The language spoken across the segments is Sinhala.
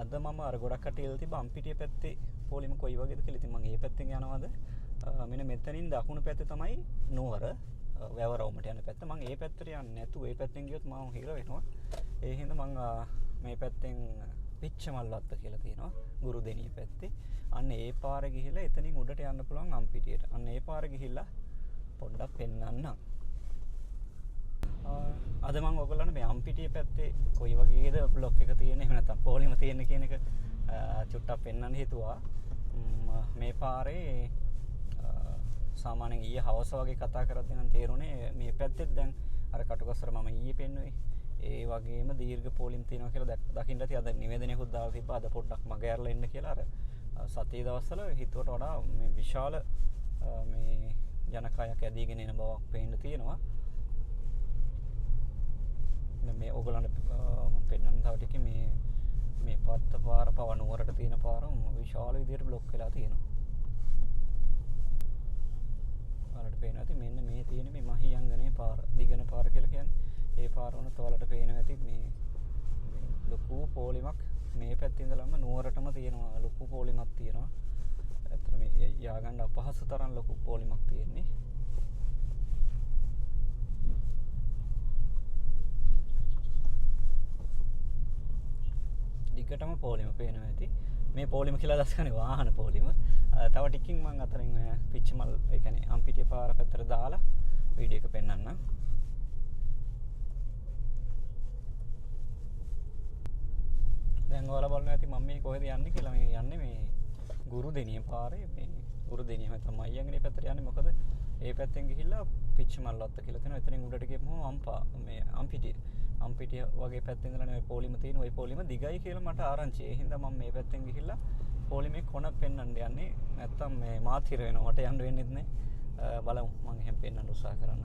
අද මම අර ගොඩක් කටියල් තිබ්බ අම්පිටිය පැත්තේ පොලිම කොයි වගේද කියලා. ඉතින් මම ඒ පැත්තෙන් යනවාද මෙන්න මෙතනින් දකුණු පැත්තේ තමයි නුවර වැවරවුමට යන පැත්ත. මම ඒ පැත්තට යන්නේ නැතුව ඒ පැත්තෙන් ගියොත් මම හිර වෙනවා. ඒ හින්දා මම මේ පැත්තෙන් පිච්චමල්වත්ත කියලා තියෙනවා ගුරුදෙනිය පැත්තේ. අන්න ඒ පාරේ ගිහිල්ලා එතනින් උඩට යන්න පුළුවන් අම්පිටියට. අන්න ඒ පාරේ ගිහිල්ලා පොඩ්ඩක් පෙන්නන්නම්. අද මම ඔයගොල්ලන්ට මේ අම්පිටිය පැත්තේ කොයි වගේද බ්ලොක් එක තියෙන්නේ එහෙම නැත්නම් පොලිම තියෙන්නේ කියන එක චුට්ටක් පෙන්වන්න හිතුවා. මේ පාරේ සාමාන්‍යයෙන් ඊයේ හවස වගේ කතා කරද්දී නම් තේරුණේ මේ පැත්තේ දැන් අර කටුකස්සර මම ඊයේ පෙන්නුවේ ඒ වගේම දීර්ඝ පොලිම් තියෙනවා කියලා දකින්න ඇති. අද නිවේදනයකුත් දාලා තිබ්බා අද පොඩ්ඩක් මග ඇරලා එන්න කියලා. අර සතියේ දවස්වල හිතුවට වඩා මේ විශාල මේ ජනකායක් ඇදීගෙන එන බවක් පේන්න තියෙනවා. මේ ඕගොල්ලන්ට මම පෙන්නන්න තව ටිකේ මේ පත්ත පාර පව නුවරට තියෙන පාර විශාල විදියට බ්ලොක් වෙලා තියෙනවා. ඔයාලට පේනවා ඇති මෙන්න මේ තියෙන මේ මහියංගනේ පාර දිගන පාර කියලා කියන්නේ. ඒ පාර වුණත් ඔයාලට පේනවා ඇති මේ ලොකු පොලිමක් මේ පැත්තේ ඉඳලම නුවරටම තියෙනවා. ලොකු පොලිමක් තියෙනවා. ඇත්තට මේ යාගන්න අපහසු තරම් ලොකු පොලිමක් තියෙන්නේ. දිගටම පොලිම පේනවා ඇති. මේ පොලිම කියලා දැක්කනේ වාහන පොලිම. තව ටිකකින් මම අතරින් පිච්චමල් ඒ කියන්නේ අම්පිටිය පාර පැත්තට දාලා වීඩියෝ එක පෙන්නන්නම්. දැන් ඔයාලා බලනවා ඇති මම මේ කොහෙද යන්නේ කියලා. මේ යන්නේ මේ ගුරුදෙනිය පාරේ. මේ ගුරුදෙනියම තමයි අයංගනේ පැත්තට යන්නේ. මොකද ඒ පැත්තෙන් ගිහිල්ලා පිච්චමල්වත්ත කියලා තියෙනවා. එතනින් උඩට ගියම මේ අම්පිටිය වගේ පැත්තේ ඉඳලා නේ පොලිම තියෙන. ওই පොලිම දිගයි කියලා මට ආරංචි. ඒ හින්දා මම මේ පැත්තෙන් ගිහිල්ලා පොලිමේ කොන පෙන්වන්න යන්නේ. නැත්තම් මේ මාත් හිර වෙනවා. මට යන්න වෙන්නෙත් නෑ. බලමු මම එහෙම පෙන්වන්න උත්සාහ කරන්න.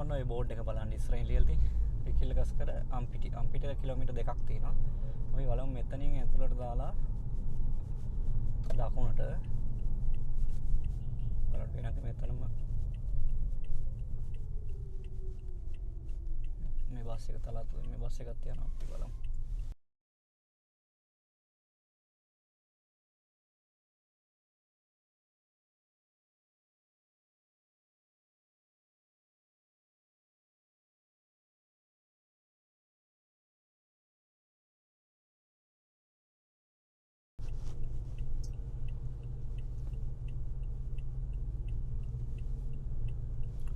ඔන්න ඔය බෝඩ් එක බලන්න ඉස්සරහින් ලියලා තියෙන්නේ. පිකිල්ගස්කර අම්පිටිය කිලෝමීටර් 2ක් තියෙනවා. අපි බලමු මෙතනින් ඇතුළට දාලා දකුණට බලන්න වෙනකම් මෙතනම මේ බස් එක තලත් මේ බස් එකත් යනවා අපි බලමු.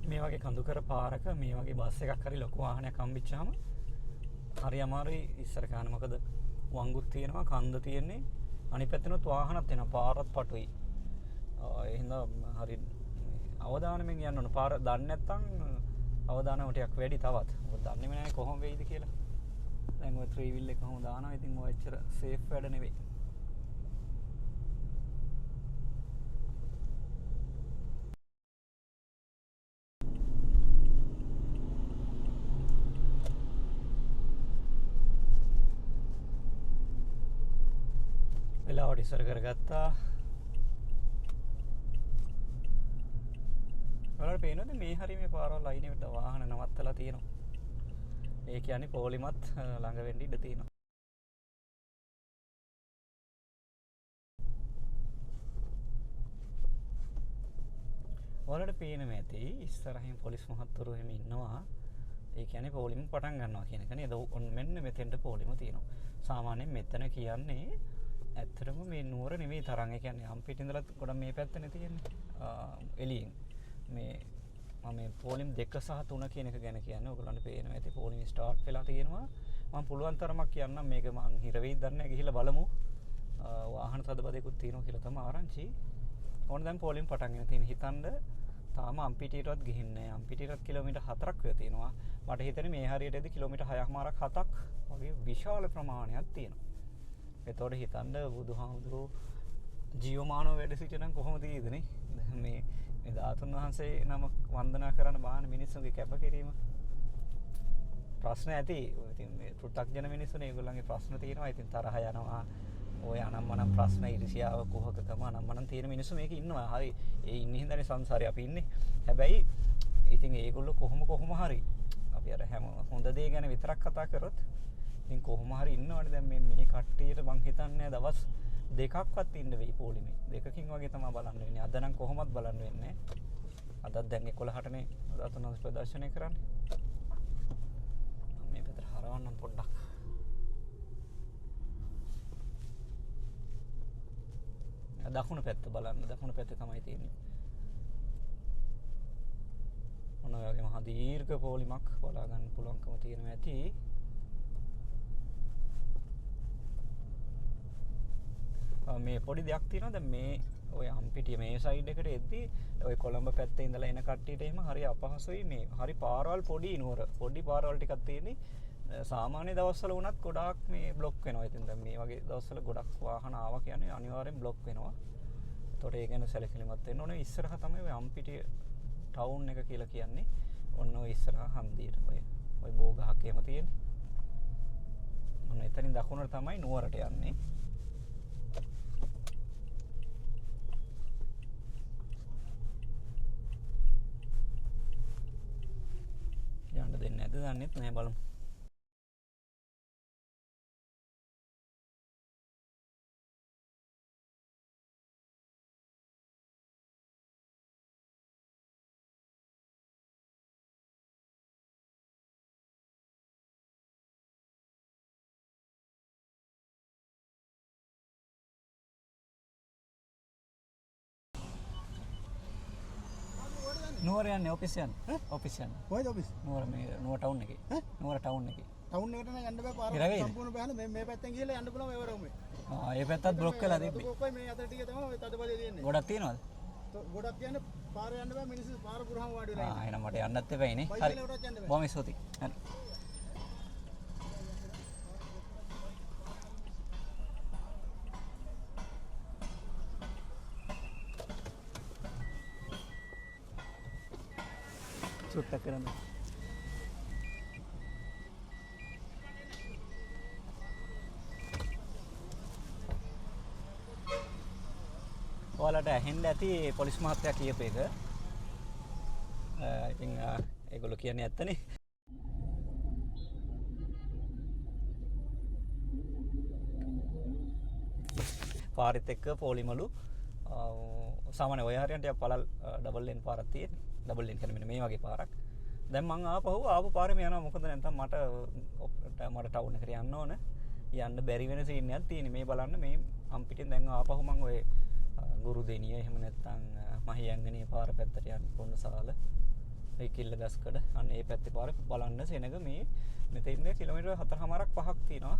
මේ වගේ කඳුකර පාරක මේ වගේ බස් එකක් හරි ලොකු වාහනයක් හම්බෙච්චාම හරි අමාරුයි ඉස්සර ගන්න. මොකද වංගුත් තියෙනවා, කන්ද තියෙන්නේ, අනිත් පැත්තෙනුත් වාහනත් එනවා, පාරත් පටුයි. ඒ හින්දා හරි අවදානමෙන් යන්න ඕන. පාර දන්නේ නැත්නම් අවදානම ටිකක් වැඩි තවත්. මොකද දන්නේම නැහැ කොහොම වෙයිද කියලා. දැන් ඔය 3 wheel එක කොහොම දානවා. ඉතින් ඔය එච්චර සේෆ් වැඩ නෙවෙයි. වෙලාවට ඉස්සර කරගත්තා. ඔයාලට පේනවද මේ හරිය මේ පාරවල් අයිනෙට වාහන නවත්තලා තියෙනවා. ඒ කියන්නේ පොලිමත් ළඟ වෙන්න ඉඩ තියෙනවා. ඔයාලට පේනවා ඇති ඉස්සරහින් පොලිස් මහත්වරු එහෙම ඉන්නවා. ඒ කියන්නේ පොලිම පටන් ගන්නවා කියන එක නේද? මෙන්න මෙතෙන්ට පොලිම තියෙනවා. සාමාන්‍යයෙන් මෙතන කියන්නේ ඇත්තටම මේ නුවර නෙවෙයි තරම්. ඒ කියන්නේ අම්පිට ඉඳලා ගොඩක් මේ පැත්තනේ තියෙන්නේ. එළියෙන් මේ මම මේ පොලිම් 2 සහ 3 කියන එක ගැන කියන්නේ. ඔයගොල්ලන්ට පේනවා ඇති පොලිම් ස්ටාර්ට් වෙලා තියෙනවා. මම පුළුවන් තරමක් කියන්නම් මේක මං හිර වෙයිද දන්නේ නැහැ. ගිහිල්ලා බලමු. වාහන තදබදයකුත් තියෙනවා කියලා තමයි ආරංචි. ඕන දැන් පොලිම් පටන් ගෙන තියෙන. හිතන්න තාම අම්පිටියටවත් ගිහින් නැහැ. අම්පිටියට කිලෝමීටර් 4ක් වෙලා තියෙනවා. මට හිතෙන්නේ මේ හරියටදී කිලෝමීටර් 6ක් මාරක් 7ක් වගේ විශාල ප්‍රමාණයක් තියෙනවා. එතකොට හිතන්න බුදුහාමුදුරුවෝ ජීවමානව වැඩ සිටිනම් කොහොමද තියෙන්නේ මේ ධාතුන් වහන්සේ නම වන්දනා කරන බාහන මිනිස්සුන්ගේ කැපකිරීම ප්‍රශ්න ඇති. ඉතින් මේ පෘථග්ජන මිනිස්සුනේ ඒගොල්ලන්ගේ ප්‍රශ්න තියෙනවා. ඉතින් තරහ යනවා. ඔය අනම්මනම් ප්‍රශ්න ඉරිසියාව කුහකකම අනම්මනම් තියෙන මිනිස්සු මේක ඉන්නවා. හරි ඒ ඉන්නේ හින්දානේ සංසාරේ අපි ඉන්නේ. හැබැයි ඉතින් ඒගොල්ලෝ කොහොම හරි අපි අර හැම හොඳ දේ ගැන විතරක් කතා කරොත් ඉතින් කොහොම හරි ඉන්නවනේ දැන් මේ කට්ටියට මං හිතන්නේ දවස් දෙකක්වත් ඉන්න වෙයි පොලිමේ. දෙකකින් වගේ තමයි බලන්න වෙන්නේ. අද නම් කොහොමවත් බලන්න වෙන්නේ. අදත් දැන් 11ටනේ අතනස් ප්‍රදර්ශනය කරන්නේ. මේ පැත්තට හරවන්නම් පොඩ්ඩක්. දකුණු පැත්ත බලන්න. දකුණු පැත්තේ තමයි තියෙන්නේ. මොන වගේ මහා දීර්ඝ පොලිමක් බලා ගන්න පුළුවන්කම තියෙනවා ඇති. මේ පොඩි දෙයක් තියෙනවා දැන් මේ ඔය අම්පිටිය මේ සයිඩ් එකට එද්දී ඔය කොළඹ පැත්තේ ඉඳලා එන කට්ටියට එහෙම හරි අපහසුයි මේ හරි පාරවල් පොඩි නුවර පොඩි පාරවල් ටිකක් තියෙන්නේ සාමාන්‍ය දවස්වල වුණත් ගොඩාක් මේ බ්ලොක් වෙනවා. ඉතින් දැන් මේ වගේ දවස්වල ගොඩක් වාහන ආවා කියන්නේ අනිවාර්යෙන් බ්ලොක් වෙනවා. ඒතකොට ඒ ගැන සැලකිලිමත් වෙන්න ඕනේ. ඉස්සරහ තමයි ඔය අම්පිටිය ටවුන් එක කියලා කියන්නේ. ඔන්න ඔය ඉස්සරහ හන්දියට ඔය බෝ ගහක් එහෙම තියෙන්නේ. ඔන්න එතනින් දකුණට තමයි නුවරට යන්නේ. යන්න දෙන්නේ නැද්ද දන්නෙත් නෑ බලමු. නුවර යන්නේ ඔෆිස් යන්නේ. ඔෆිස් යන්නේ. කොහෙද ඔෆිස්? නුවර මේ නුවර ටවුන් එකේ. නුවර ටවුන් එකේ. ටවුන් එකට නම් යන්න බෑ පාර සම්පූර්ණ බෑන මේ පැත්තෙන් ගිහලා යන්න පුළුවන් ඒවර උමේ. ඒ පැත්තත් බ්ලොක් වෙලා තිබ්බේ. කොයි මේ අතට ටික තමයි ඔය තදබලේ තියෙන්නේ. ගොඩක් තියෙනවද? ගොඩක් කියන්නේ පාර යන්න බෑ මිනිස්සු පාර පුරාම වාඩි වෙලා ඉන්නේ. එහෙනම් මට යන්නත් එපයිනේ. හරි. බොහොම ස්තුතියි. හරි. චුට්ටක් කරන්න. ඔයාලට ඇහෙන්න ඇති පොලිස් මහත්තයා කියපු එක. ඉතින් ඒගොල්ලෝ කියන්නේ ඇත්තනේ. පාරෙත් එක්ක පොලිමලු සාමාන්‍ය ඔය හරියට පළල් ඩබල් ලේන් පාරක් තියෙන්නේ. ඩබල් ලේන් කියන්නේ මෙන්න මේ වගේ පාරක්. දැන් මං ආපහු පාරෙම යනවා. මොකද නැත්නම් මට ටවුන් එකට යන්න ඕන. යන්න බැරි වෙන සීන් එකක් තියෙන්නේ. මේ බලන්න මේ අම්පිටින් දැන් ආපහු මං ඔය ගුරුදෙනිය එහෙම නැත්නම් මහියංගනේ පාර පැත්තට යන්න පොන්නසාල ඒ කිල්ලගස්කඩ අන්න ඒ පැත්තේ පාර බලන්න සෙනග මේ මෙතෙන්ද කිලෝමීටර් 4.5ක් 5ක් තියෙනවා.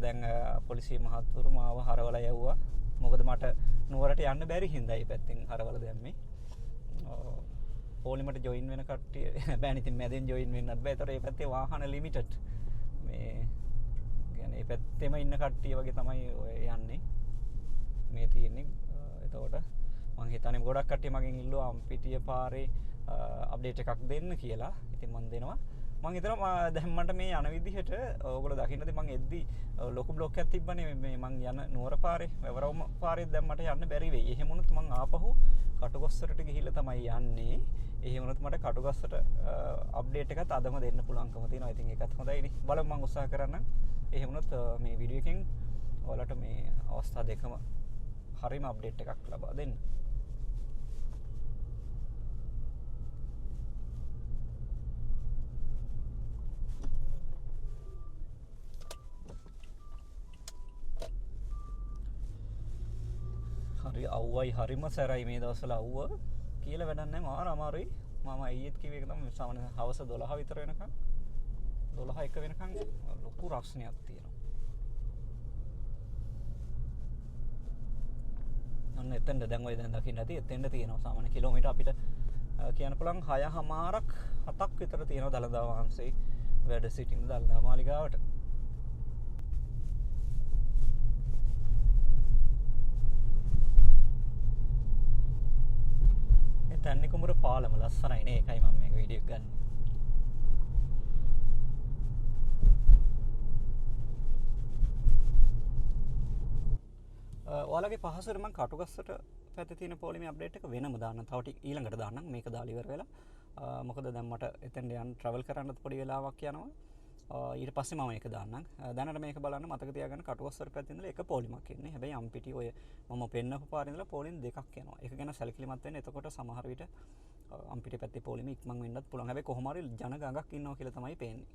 දැන් පොලිසිය මහත්වරු මාව හරවලා යවුවා. මොකද මට නුවරට යන්න බැරි හින්දා මේ පැත්තෙන් හරවලා දැම්මේ. පොලිමට ජොයින් වෙන කට්ටිය බෑනේ. ඉතින් මැදෙන් ජොයින් වෙන්නත් බෑ. ඒතකොට මේ පැත්තේ වාහන ලිමිටඩ්. මේ කියන්නේ මේ පැත්තේම ඉන්න කට්ටිය වගේ තමයි ඔය යන්නේ. මේ තියෙන්නේ. එතකොට මං හිතන්නේ ගොඩක් කට්ටිය මගෙන් ඉල්ලුවා අම්පිටිය පාරේ අප්ඩේට් එකක් දෙන්න කියලා. ඉතින් මං දෙනවා. මං හිතනවා දැන් මට මේ යන විදිහට ඔයගොල්ලෝ දකින්නද මං එද්දි ලොකු බ්ලොක් එකක් තිබ්බනේ මේ මං යන නුවර පාරේ වැවරවුම පාරේ දැන් මට යන්න බැරි වෙයි. එහෙම වුණොත් මං ආපහු කටුගස්සරට ගිහිල්ලා තමයි යන්නේ. එහෙම වුණොත් මට කටුගස්සට අප්ඩේට් එකත් අදම දෙන්න පුළුවන්කම තියෙනවා. ඉතින් ඒකත් හොඳයිනේ. බලමු මං උත්සාහ කරන්නම්. එහෙම වුණොත් මේ වීඩියෝ එකෙන් ඔයාලට මේ අවස්ථා දෙකම හරිම අප්ඩේට් එකක් ලබා දෙන්න. හරි අවුවයි හරිම සැරයි මේ දවස්වල අවුව කියලා වැඩක් නැහැ. මාර අමාරුයි. මම අයියෙත් කිව්ව එක තමයි සාමාන්‍ය හවස 12 විතර වෙනකන් 12 1 වෙනකන් ලොකු රස්නයක් තියෙනවා. අන්න එතෙන්ද දැන් ඔය දැන් දකින්න ඇති එතෙන්ද තියෙනවා සාමාන්‍ය කිලෝමීටර් අපිට කියන්න පුළුවන් 6මාරක් 7ක් විතර තියෙනවා දළදා වහන්සේ වැඩ සිටින දළදා මාලිගාවට. මේ තන්නේ කුඹුර පාලම ලස්සනයි නේ. ඒකයි මම මේක වීඩියෝ එක ගන්න. ඔයාලගේ පහසුවට මම කටුගස්සට පැත්තේ තියෙන පොලිමේ අප්ඩේට් එක වෙනම දාන්නම්. තව ටික ඊළඟට දාන්නම්. මේක දාලා ඉවර වෙලා මොකද දැන් මට එතෙන්ට යන්න ට්‍රැවල් කරන්නත් පොඩි වෙලාවක් යනවා. ඊට පස්සේ මම ඒක දාන්නම්. දැනට මේක බලන්න මතක තියාගන්න කටුවස්සර පැත්තේ ඉඳලා එක පොලිමක් එන්නේ. හැබැයි අම්පිටි ඔය මම පෙන්නපු පාරේ ඉඳලා පොලිම් දෙකක් එනවා. ඒක ගැන සැලකිලිමත් වෙන්න. එතකොට සමහර විට අම්පිටි පැත්තේ පොලිම ඉක්මන් වෙන්නත් පුළුවන්. හැබැයි කොහොම හරි ජන ගඟක් ඉන්නවා කියලා තමයි පේන්නේ.